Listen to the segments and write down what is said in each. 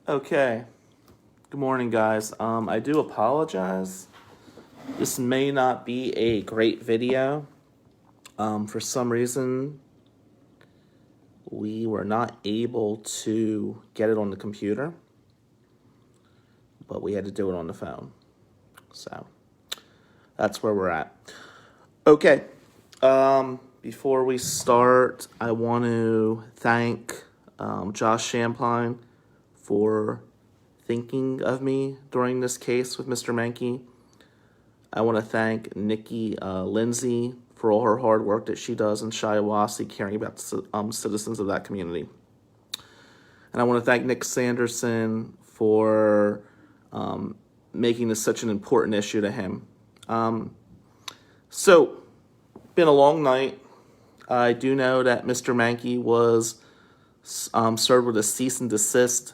Okay. Good morning, guys. I do apologize. This may not be a great video. For some reason, we were not able to get it on the computer, but we had to do it on the phone. So that's where we're at. Okay. Before we start, I want to thank Josh Champline for thinking of me during this case with Mr. Manke. I want to thank Nikki Lindsay for all her hard work that she does in Shiawassee, caring about citizens of that community. And I want to thank Nick Sanderson for making this such an important issue to him. So, been a long night. I do know that Mr. Manke was served with a cease and desist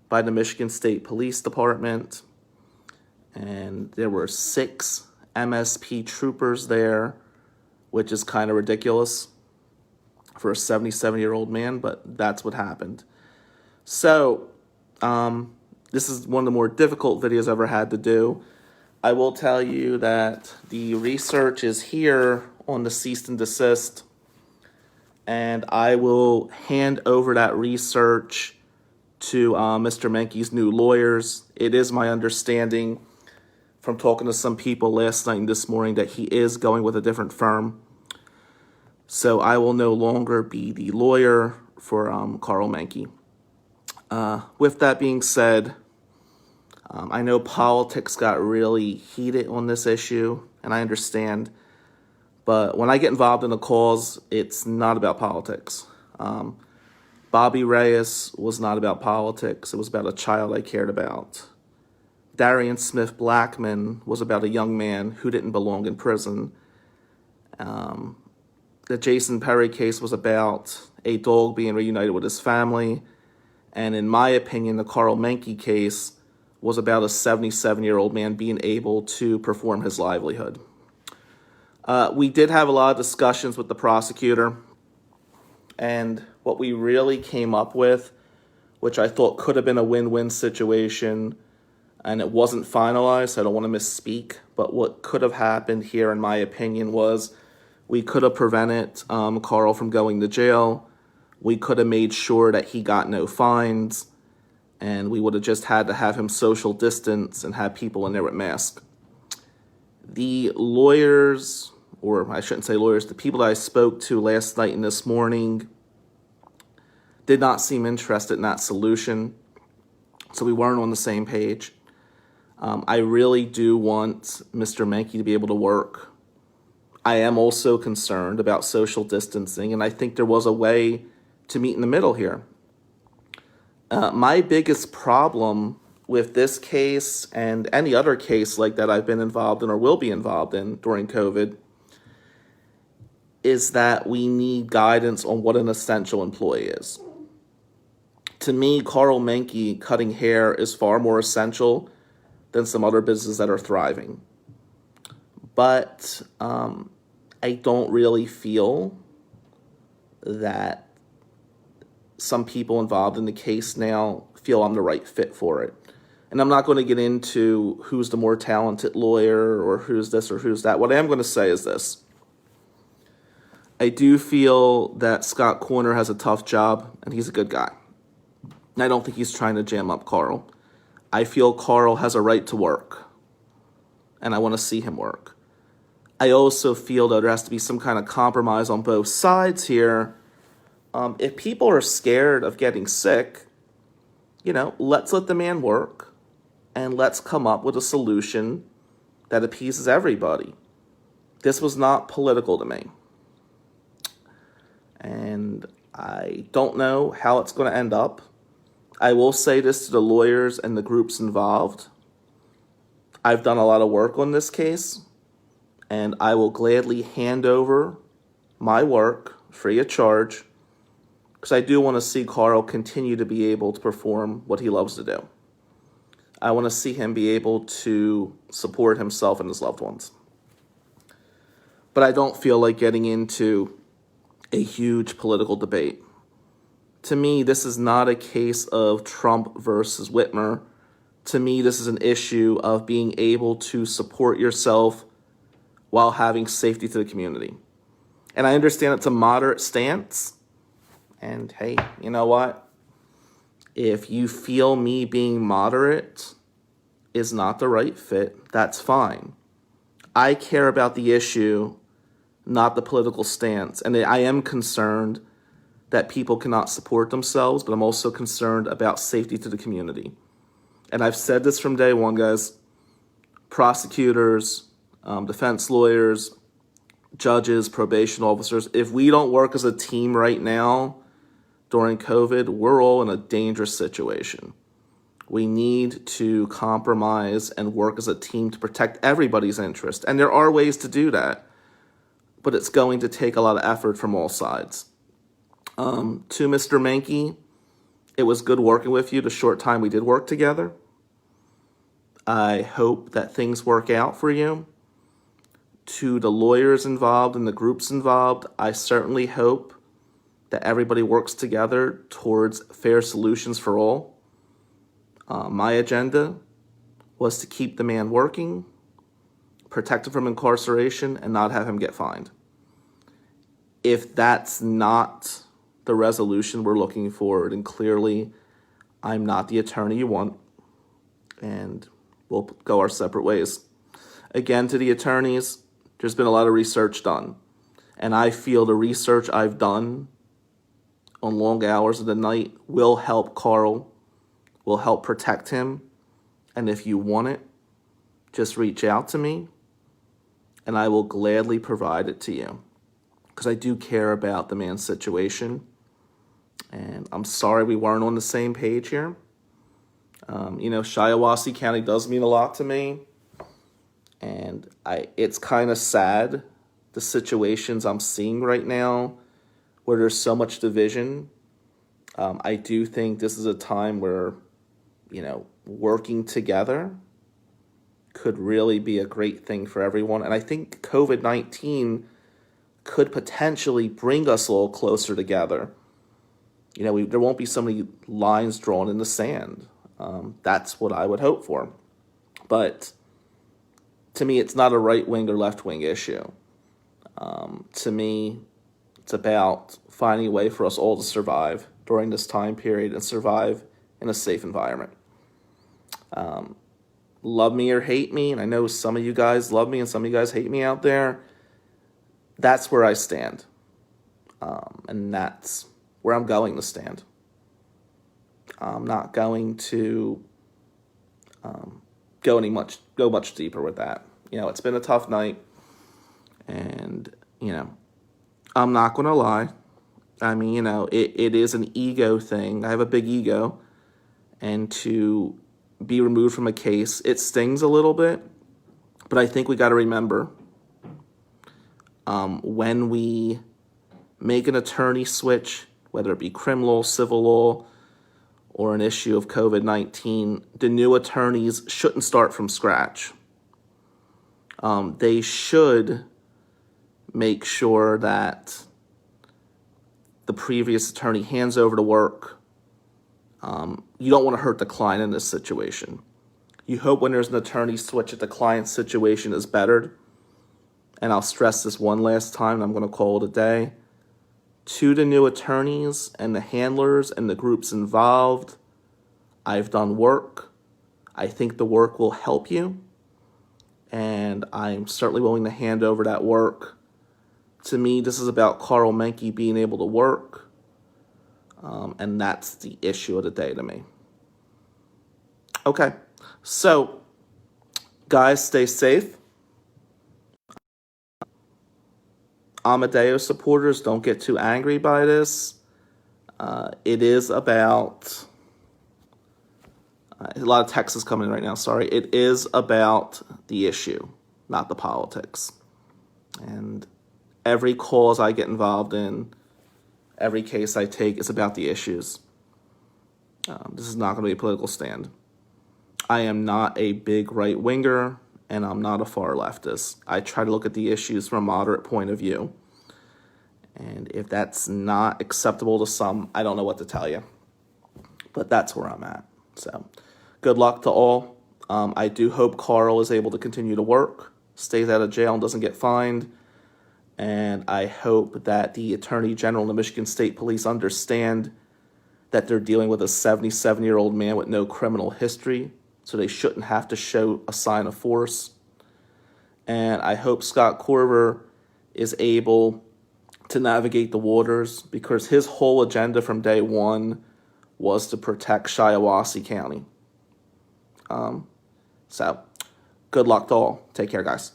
by the Michigan State Police Department, and there were 6 MSP troopers there, which is kind of ridiculous for a 77-year-old man, but that's what happened. So, this is one of the more difficult videos I've ever had to do. I will tell you that the research is here on the cease and desist, and I will hand over that research to Mr. Manke's new lawyers. It is my understanding from talking to some people last night and this morning that he is going with a different firm. So I will no longer be the lawyer for Karl Manke. With that being said, I know politics got really heated on this issue, and I understand. But when I get involved in a cause, it's not about politics. Bobby Reyes was not about politics. It was about a child I cared about. Darian Smith Blackman was about a young man who didn't belong in prison. The Jason Perry case was about a dog being reunited with his family. And in my opinion, the Karl Manke case was about a 77-year-old man being able to perform his livelihood. We did have a lot of discussions with the prosecutor, and what we really came up with, which I thought could have been a win-win situation, and it wasn't finalized, so I don't want to misspeak, but what could have happened here, in my opinion, was we could have prevented Karl from going to jail. We could have made sure that he got no fines, and we would have just had to have him social distance and have people in there with masks. The lawyers, or I shouldn't say lawyers, the people that I spoke to last night and this morning did not seem interested in that solution, so we weren't on the same page. I really do want Mr. Manke to be able to work. I am also concerned about social distancing, and I think there was a way to meet in the middle here. My biggest problem with this case and any other case like that I've been involved in or will be involved in during COVID is that we need guidance on what an essential employee is. To me, Karl Manke cutting hair is far more essential than some other businesses that are thriving. But I don't really feel that some people involved in the case now feel I'm the right fit for it. And I'm not going to get into who's the more talented lawyer or who's this or who's that. What I am going to say is this. I do feel that Scott Corner has a tough job, and he's a good guy. And I don't think he's trying to jam up Karl. I feel Karl has a right to work, and I want to see him work. I also feel that there has to be some kind of compromise on both sides here. If people are scared of getting sick, let's let the man work, and let's come up with a solution that appeases everybody. This was not political to me. And I don't know how it's going to end up. I will say this to the lawyers and the groups involved. I've done a lot of work on this case, and I will gladly hand over my work free of charge because I do want to see Karl continue to be able to perform what he loves to do. I want to see him be able to support himself and his loved ones. But I don't feel like getting into a huge political debate. To me, this is not a case of Trump versus Whitmer. To me, this is an issue of being able to support yourself while having safety to the community. And I understand it's a moderate stance. And hey, you know what? If you feel me being moderate is not the right fit, that's fine. I care about the issue, not the political stance. And I am concerned that people cannot support themselves, but I'm also concerned about safety to the community. And I've said this from day one, guys. Prosecutors, defense lawyers, judges, probation officers, if we don't work as a team right now during COVID, we're all in a dangerous situation. We need to compromise and work as a team to protect everybody's interest. And there are ways to do that, but it's going to take a lot of effort from all sides. To Mr. Manke, it was good working with you the short time we did work together. I hope that things work out for you. To the lawyers involved and the groups involved, I certainly hope that everybody works together towards fair solutions for all. My agenda was to keep the man working, protect him from incarceration, and not have him get fined. If that's not the resolution we're looking for, then clearly I'm not the attorney you want, and we'll go our separate ways. Again, to the attorneys, there's been a lot of research done, and I feel the research I've done on long hours of the night will help Karl, will help protect him. And if you want it, just reach out to me and I will gladly provide it to you, because I do care about the man's situation. And I'm sorry we weren't on the same page here. Shiawassee County does mean a lot to me. And it's kind of sad, the situations I'm seeing right now where there's so much division. I do think this is a time where, working together could really be a great thing for everyone. And I think COVID-19 could potentially bring us all closer together. There won't be so many lines drawn in the sand. That's what I would hope for. But to me, it's not a right-wing or left-wing issue. To me, it's about finding a way for us all to survive during this time period and survive in a safe environment. Love me or hate me, and I know some of you guys love me and some of you guys hate me out there. That's where I stand. And that's where I'm going to stand. I'm not going to go much deeper with that. It's been a tough night, and I'm not going to lie. I mean, it is an ego thing. I have a big ego, and to be removed from a case, it stings a little bit, but I think we got to remember, when we make an attorney switch, whether it be criminal, civil law, or an issue of COVID-19, the new attorneys shouldn't start from scratch. They should make sure that the previous attorney hands over the work. You don't want to hurt the client in this situation. You hope when there's an attorney switch that the client's situation is bettered. And I'll stress this one last time, and I'm going to call it a day. To the new attorneys and the handlers and the groups involved, I've done work. I think the work will help you, and I'm certainly willing to hand over that work. To me, this is about Karl Manke being able to work, and that's the issue of the day to me. Okay, so guys, stay safe. Amadeo supporters, don't get too angry by this. It is about, a lot of texts is coming in right now, sorry. It is about the issue, not the politics. And every cause I get involved in, every case I take is about the issues. This is not going to be a political stand. I am not a big right-winger, and I'm not a far leftist. I try to look at the issues from a moderate point of view. And if that's not acceptable to some, I don't know what to tell you. But that's where I'm at. So good luck to all. I do hope Karl is able to continue to work, stays out of jail, and doesn't get fined. And I hope that the Attorney General and the Michigan State Police understand that they're dealing with a 77-year-old man with no criminal history, so they shouldn't have to show a sign of force. And I hope Scott Corver is able to navigate the waters, because his whole agenda from day one was to protect Shiawassee County. So good luck to all. Take care, guys.